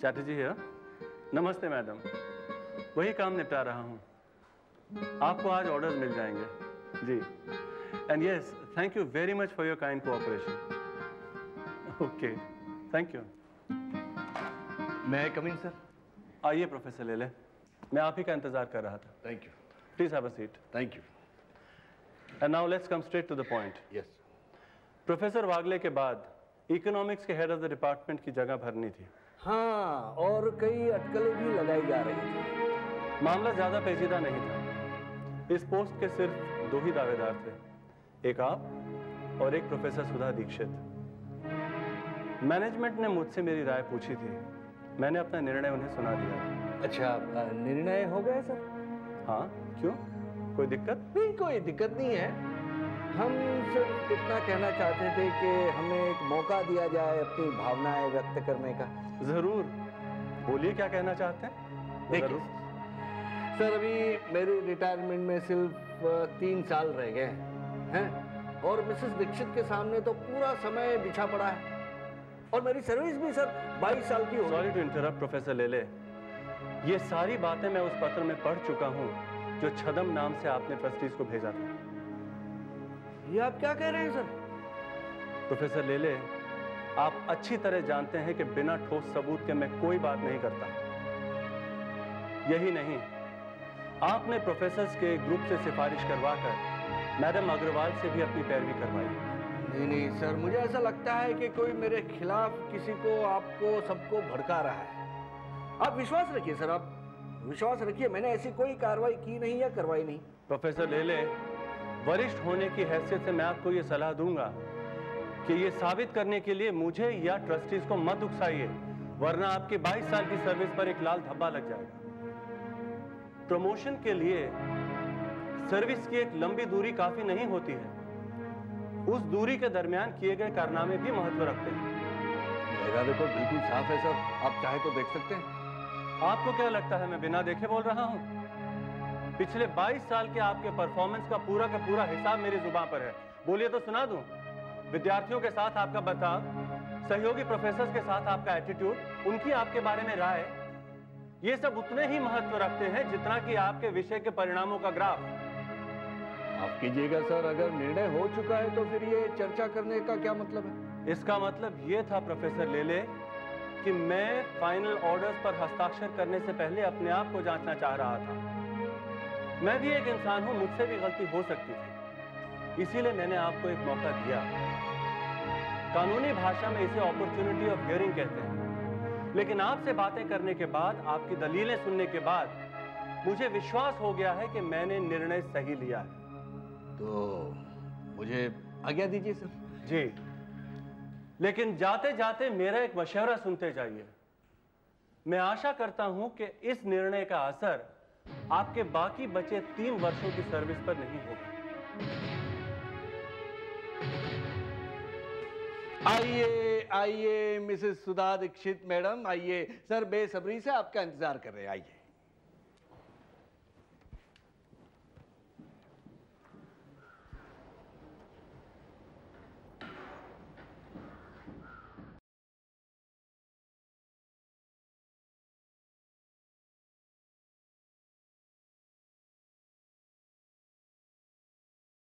चैटर्जी है। नमस्ते मैडम, वही काम निपटा रहा हूँ। आपको आज ऑर्डर्स मिल जाएंगे जी। And yes, thank you very much for your kind cooperation. Okay, thank you. मैं कम इन सर? आइए प्रोफेसर लेले, मैं आप ही का इंतजार कर रहा था। Thank you. Please have a seat. Thank you. And now let's come straight to the point. Yes. Professor Wagle के बाद इकोनॉमिक्स के हेड ऑफ द डिपार्टमेंट की जगह भरनी थी। हाँ, और कई अटकलें भी लगाई जा रही थी। मामला ज्यादा पेचीदा नहीं था। इस पोस्ट के सिर्फ 2 ही दावेदार थे, एक आप और एक प्रोफेसर सुधा दीक्षित। मैनेजमेंट ने मुझसे मेरी राय पूछी थी, मैंने अपना निर्णय उन्हें सुना दिया। अच्छा, निर्णय हो गया सर? हाँ, क्यों, कोई दिक्कत? नहीं, कोई दिक्कत नहीं है। हम सिर्फ इतना कहना चाहते थे कि हमें एक मौका दिया जाए अपनी भावनाएं व्यक्त करने का। जरूर, बोलिए क्या कहना चाहते हैं। देखिए सर, अभी मेरे रिटायरमेंट में सिर्फ 3 साल रह गए हैं और मिसेस दीक्षित के सामने तो पूरा समय बिछा पड़ा है और मेरी सर्विस भी सर 22 साल की हो गई। सॉरी टू इंटरप्ट प्रोफेसर लेले, ये सारी बातें मैं उस पत्र में पढ़ चुका हूँ जो छदम नाम से आपने ट्रस्टीज को भेजा था। ये आप क्या कह रहे हैं सर? प्रोफेसर लेले, आप अच्छी तरह जानते हैं कि बिना ठोस सबूत के मैं कोई बात नहीं करता। यही नहीं, आपने प्रोफेसर्स के ग्रुप से सिफारिश करवाकर मैडम अग्रवाल से भी अपनी पैरवी करवाई। नहीं नहीं सर, मुझे ऐसा लगता है कि कोई मेरे खिलाफ किसी को, आपको, सबको भड़का रहा है। आप विश्वास रखिए सर, आप विश्वास रखिए, मैंने ऐसी कोई कार्रवाई की नहीं या करवाई नहीं। प्रोफेसर लेले, वरिष्ठ होने की हैसियत से मैं आपको ये सलाह दूंगा कि ये साबित करने के लिए मुझे या ट्रस्टीज को मत उकसाइए, वरना आपकी 22 साल की सर्विस पर एक लाल धब्बा लग जाएगा। प्रमोशन के लिए सर्विस की एक लंबी दूरी काफी नहीं होती है, उस दूरी के दरमियान किए गए कारनामे भी महत्व रखते हैं। मेरा रिकॉर्ड बिल्कुल साफ है सर, आप चाहे तो देख सकते हैं। आपको क्या लगता है मैं बिना देखे बोल रहा हूं? पिछले 22 साल के आपके परफॉर्मेंस का पूरा हिसाब मेरी जुबान पर है। बोलिए तो सुना दूं। विद्यार्थियों के साथ आपका बर्ताव, सहयोगी प्रोफेसर्स के साथ आपका एटीट्यूड, उनकी आपके बारे में राय, ये सब उतने ही महत्व रखते हैं जितना कि आपके विषय के परिणामों का ग्राफ। आप कीजिएगा सर, अगर निर्णय हो चुका है तो फिर ये चर्चा करने का क्या मतलब है? इसका मतलब ये था प्रोफेसर लेले कि मैं फाइनल ऑर्डर्स पर हस्ताक्षर करने से पहले अपने आप को जांचना चाह रहा था। मैं भी एक इंसान हूं, मुझसे भी गलती हो सकती थी, इसीलिए मैंने आपको एक मौका दिया। कानूनी भाषा में इसे अपॉर्चुनिटी ऑफ हियरिंग कहते हैं। लेकिन आपसे बातें करने के बाद, आपकी दलीलें सुनने के बाद मुझे विश्वास हो गया है कि मैंने निर्णय सही लिया है। तो मुझे आज्ञा दीजिए सर। जी, लेकिन जाते जाते मेरा एक मशवरा सुनते जाइए। मैं आशा करता हूं कि इस निर्णय का असर आपके बाकी बचे 3 वर्षों की सर्विस पर नहीं होगा। आइए आइए मिसेस सुधा दीक्षित मैडम, आइए। सर बेसब्री से आपका इंतजार कर रहे हैं, आइए।